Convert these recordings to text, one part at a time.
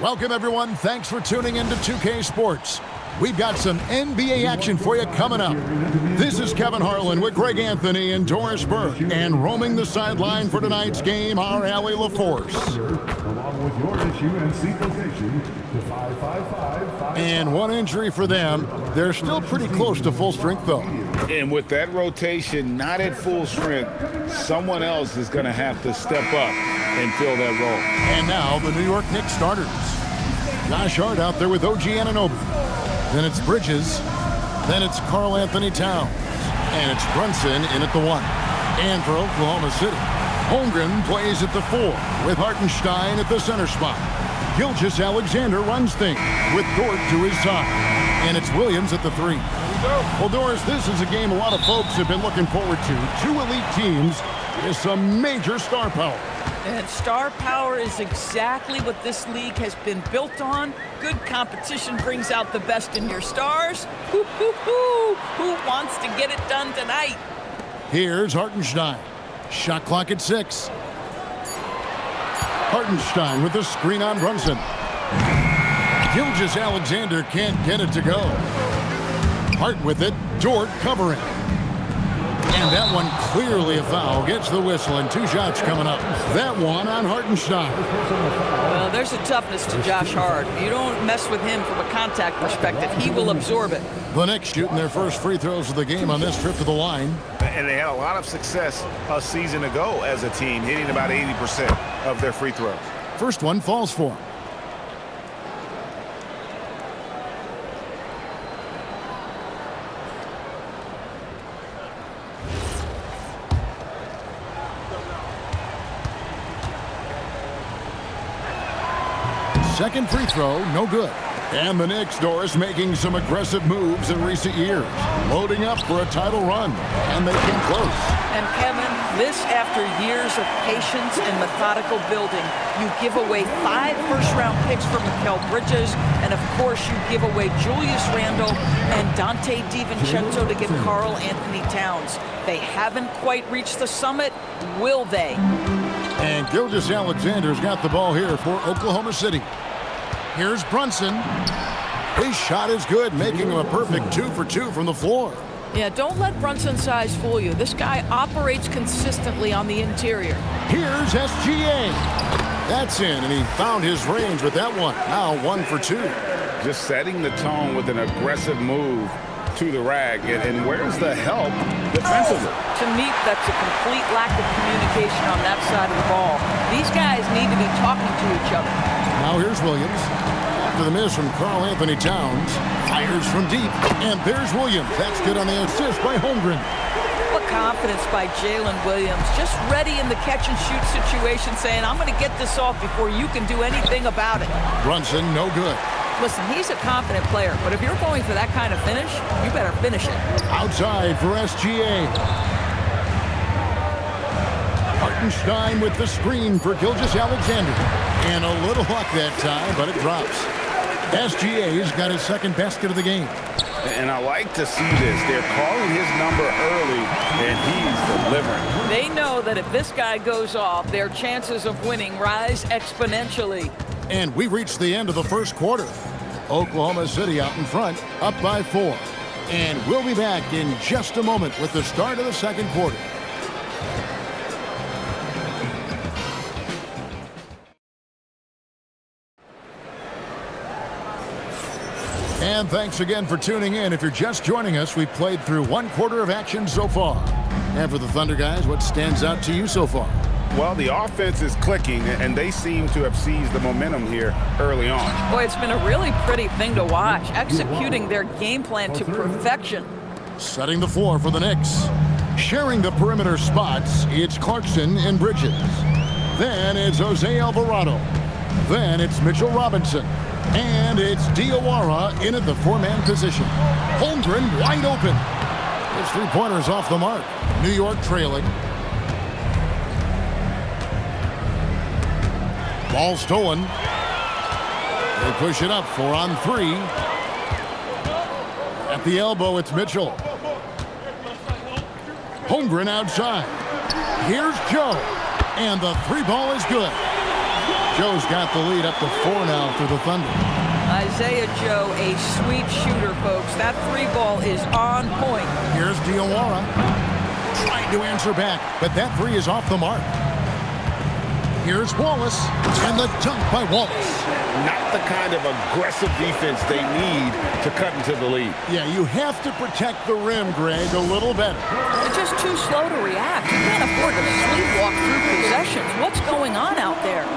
Welcome, everyone. Thanks for tuning in to 2K Sports. We've got some NBA action for you coming up. This is Kevin Harlan with Greg Anthony and Doris Burke. And roaming the sideline for tonight's game, our Allie LaForce. Along with your UNC location to 555. And one injury for them. They're still pretty close to full strength, though. And with that rotation not at full strength, someone else is going to have to step up and fill that role. And now the New York Knicks starters. Josh Hart out there with OG Anunoby. Then it's Bridges. Then it's Karl Anthony Towns. And it's Brunson in at the 1. And for Oklahoma City, Holmgren plays at the 4 with Hartenstein at the center spot. Gilgeous-Alexander runs things with Dort to his side. And it's Williams at the 3. Well, Doris, this is a game a lot of folks have been looking forward to. Two elite teams with some major star power. And star power is exactly what this league has been built on. Good competition brings out the best in your stars. Who wants to get it done tonight? Here's Hartenstein. Shot clock at 6. Hartenstein with the screen on Brunson. Gilgeous-Alexander can't get it to go. Hart with it. Dort covering. And that one clearly a foul. Gets the whistle, and 2 shots coming up. That one on Hartenstein. Well, there's a toughness to Josh Hart. You don't mess with him from a contact perspective. He will absorb it. The Knicks shooting their first free throws of the game on this trip to the line. And they had a lot of success a season ago as a team, hitting about 80% of their free throws. First one falls for him. Second free throw, no good. And the Knicks, Doris, making some aggressive moves in recent years. Loading up for a title run. And they came close. And Kevin, this after years of patience and methodical building. You give away 5 first-round picks for Mikal Bridges. And, of course, you give away Julius Randle and Dante DiVincenzo to get Karl Anthony Towns. They haven't quite reached the summit. Will they? And Gilgeous-Alexander's got the ball here for Oklahoma City. Here's Brunson. His shot is good, making him a perfect 2 for 2 from the floor. Yeah, don't let Brunson's size fool you. This guy operates consistently on the interior. Here's SGA. That's in, and he found his range with that one. Now 1 for 2. Just setting the tone with an aggressive move to the rag. And where's the help defensively? To me, that's a complete lack of communication on that side of the ball. These guys need to be talking to each other. Now here's Williams. After the miss from Karl Anthony Towns. Fires from deep. And there's Williams. That's good on the assist by Holmgren. What confidence by Jalen Williams. Just ready in the catch-and-shoot situation, saying, I'm going to get this off before you can do anything about it. Brunson, no good. Listen, he's a confident player, but if you're going for that kind of finish, you better finish it. Outside for SGA. Hartenstein with the screen for Gilgeous-Alexander. And a little luck that time, but it drops. SGA's got his second basket of the game. And I like to see this. They're calling his number early, and he's delivering. They know that if this guy goes off, their chances of winning rise exponentially. And we reached the end of the first quarter. Oklahoma City out in front, up by 4. And we'll be back in just a moment with the start of the second quarter. And thanks again for tuning in. If you're just joining us, we've played through 1 quarter of action so far. And for the Thunder guys, what stands out to you so far? Well, the offense is clicking, and they seem to have seized the momentum here early on. Boy, it's been a really pretty thing to watch, executing their game plan to perfection. Setting the floor for the Knicks. Sharing the perimeter spots, it's Clarkson and Bridges. Then it's Jose Alvarado. Then it's Mitchell Robinson. And it's Diawara in at the 4-man position. Holmgren wide open. His 3-pointers off the mark. New York trailing. Ball stolen. They push it up 4 on 3. At the elbow, it's Mitchell. Holmgren outside. Here's Joe. And the 3 ball is good. Joe's got the lead up to 4 now for the Thunder. Isaiah Joe, a sweet shooter, folks. That three ball is on point. Here's Diawara trying to answer back, but that three is off the mark. Here's Wallace, and the dunk by Wallace. Not the kind of aggressive defense they need to cut into the lead. Yeah, you have to protect the rim, Greg, a little better. They're just too slow to react. You can't afford to sleepwalk through possessions. What's going on out there?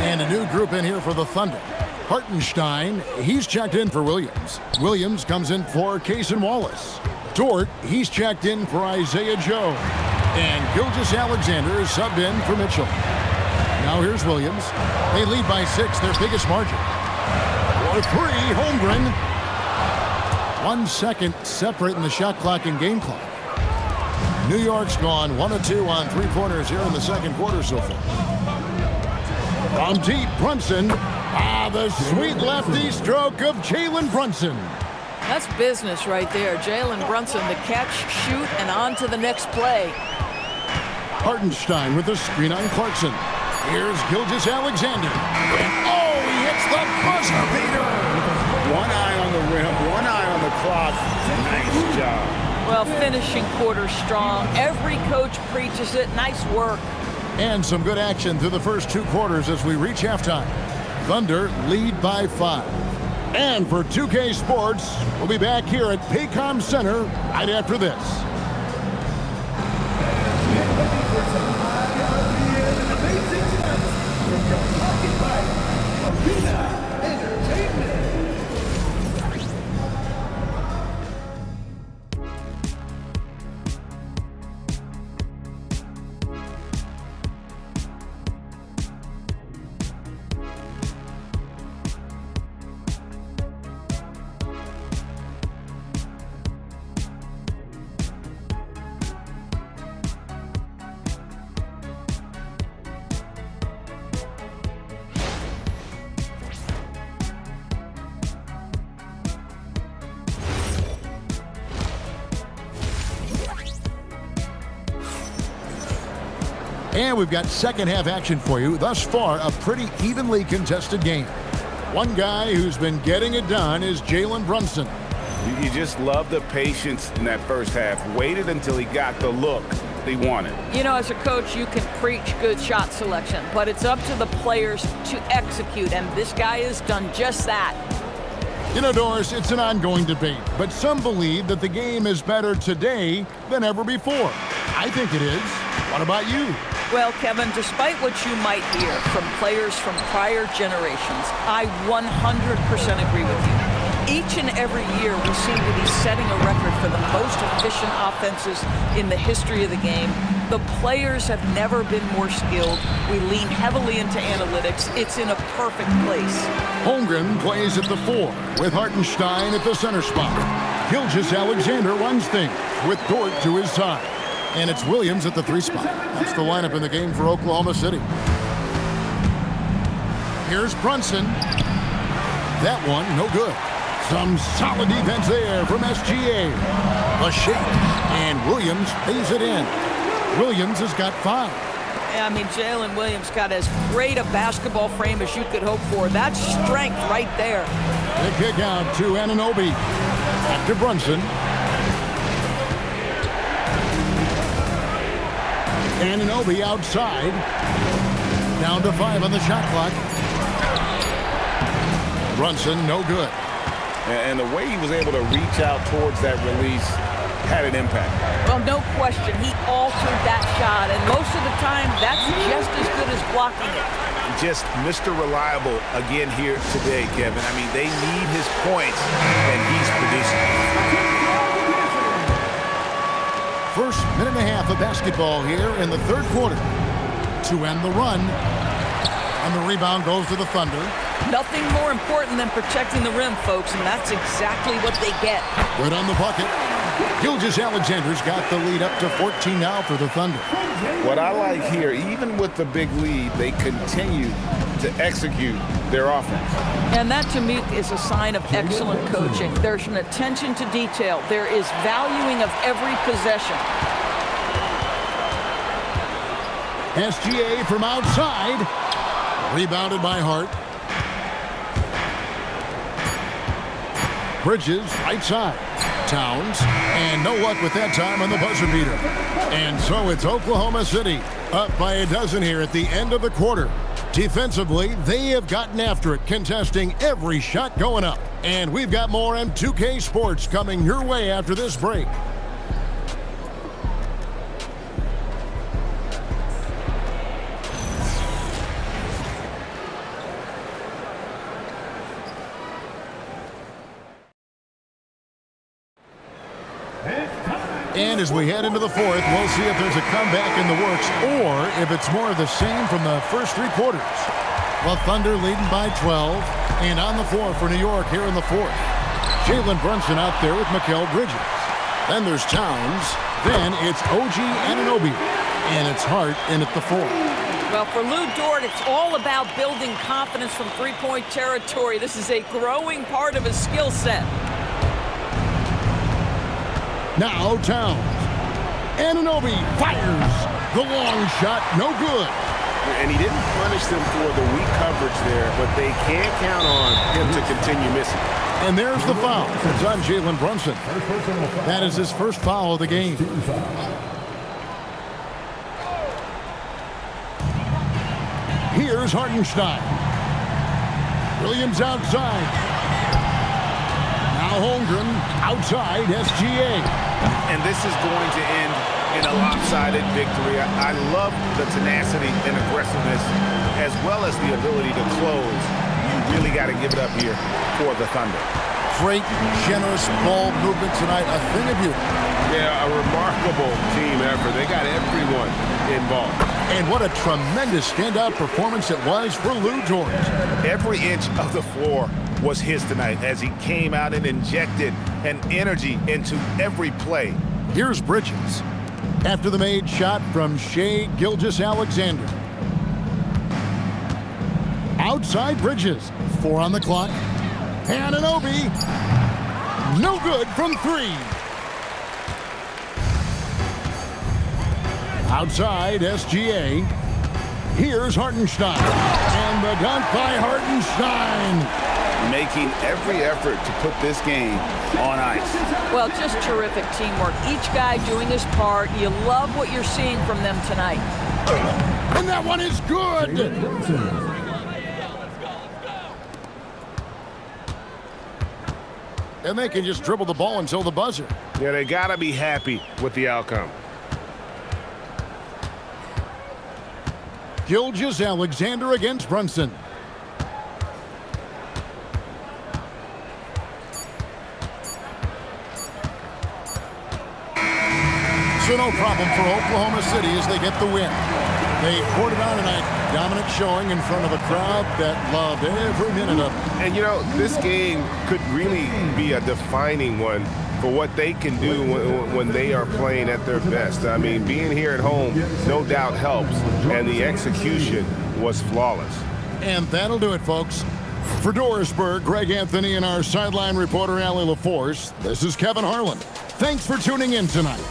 And a new group in here for the Thunder. Hartenstein, he's checked in for Williams. Williams comes in for Cason Wallace. Dort, he's checked in for Isaiah Joe. And Gilgeous-Alexander is subbed in for Mitchell. Now here's Williams. They lead by 6, their biggest margin. For 3, Holmgren. 1 second separating the shot clock and game clock. New York's gone 1 of 2 on three-pointers here in the second quarter so far. From deep, Brunson. The sweet lefty stroke of Jalen Brunson. That's business right there. Jalen Brunson, the catch, shoot, and on to the next play. Hartenstein with the screen on Clarkson. Here's Gilgeous-Alexander. And he hits the buzzer beater. One eye on the rim, one eye on the clock. Nice job. Well, finishing quarter strong. Every coach preaches it. Nice work. And some good action through the first 2 quarters as we reach halftime. Thunder lead by 5. And for 2K Sports, we'll be back here at Paycom Center right after this. And we've got second half action for you. Thus far, a pretty evenly contested game. One guy who's been getting it done is Jalen Brunson. You just love the patience in that first half. Waited until he got the look he wanted. You know, as a coach, you can preach good shot selection, but it's up to the players to execute, and this guy has done just that. You know, Doris, it's an ongoing debate, but some believe that the game is better today than ever before. I think it is. What about you? Well, Kevin, despite what you might hear from players from prior generations, I 100% agree with you. Each and every year, we seem to be setting a record for the most efficient offenses in the history of the game. The players have never been more skilled. We lean heavily into analytics. It's in a perfect place. Holmgren plays at the 4 with Hartenstein at the center spot. Gilgeous-Alexander runs things with Dort to his side. And it's Williams at the 3 spot. That's the lineup in the game for Oklahoma City. Here's Brunson. That one, no good. Some solid defense there from SGA. A shake, and Williams pays it in. Williams has got 5. I mean, Jalen Williams got as great a basketball frame as you could hope for. That's strength right there. The kick out to Anunoby. Back to Brunson. Anunoby outside. Down to 5 on the shot clock. Brunson, no good. And the way he was able to reach out towards that release had an impact. Well, no question. He altered that shot, and most of the time, that's just as good as blocking it. Just Mr. Reliable again here today, Kevin. I mean, they need his points, and he's producing. First minute and a half of basketball here in the third quarter to end the run. And the rebound goes to the Thunder. Nothing more important than protecting the rim, folks, and that's exactly what they get. Good on the bucket. Gilgeous-Alexander's got the lead up to 14 now for the Thunder. What I like here, even with the big lead, they continue to execute their offense. And that, to me, is a sign of excellent coaching. There's an attention to detail. There is valuing of every possession. SGA from outside. Rebounded by Hart. Bridges, right side. Towns, and no luck with that time on the buzzer beater. And so it's Oklahoma City up by a dozen here at the end of the quarter. Defensively, they have gotten after it, contesting every shot going up. And we've got more M2K Sports coming your way after this break. And as we head into the fourth, we'll see if there's a comeback in the works or if it's more of the same from the first three quarters. The Thunder leading by 12 and on the floor for New York here in the fourth. Jalen Brunson out there with Mikal Bridges. Then there's Towns. Then it's OG Anunoby. And it's Hart in at the fourth. Well, for Lou Dort, it's all about building confidence from three-point territory. This is a growing part of his skill set. Now Towns. Anunoby fires. The long shot, no good. And he didn't punish them for the weak coverage there, but they can't count on him to continue missing. And there's the foul. It's on Jalen Brunson. That is his first foul of the game. Here's Hartenstein. Williams outside. Now Holmgren outside SGA. And this is going to end in a lopsided victory. I love the tenacity and aggressiveness as well as the ability to close. You really got to give it up here for the Thunder. Great, generous ball movement tonight. A thing of beauty. Yeah, a remarkable team effort. They got everyone involved. And what a tremendous standout performance it was for Lou Dort. Every inch of the floor was his tonight as he came out and injected an energy into every play. Here's Bridges. After the made shot from Shai Gilgeous-Alexander. Outside Bridges. 4 on the clock. Anunoby. No good from 3. Outside SGA. Here's Hartenstein. And the dunk by Hartenstein. Making every effort to put this game on ice. Well, just terrific teamwork. Each guy doing his part. You love what you're seeing from them tonight. And that one is good. And they can just dribble the ball until the buzzer. Yeah, they got to be happy with the outcome. Gilgeous-Alexander against Brunson. So no problem for Oklahoma City as they get the win. They poured it on tonight. Dominant showing in front of a crowd that loved every minute of it. And, you know, this game could really be a defining one for what they can do when they are playing at their best. I mean, being here at home no doubt helps, and the execution was flawless. And that'll do it, folks. For Dorisburg, Greg Anthony, and our sideline reporter, Allie LaForce, this is Kevin Harlan. Thanks for tuning in tonight.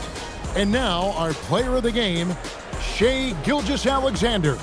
And now, our player of the game, Shai Gilgeous-Alexander.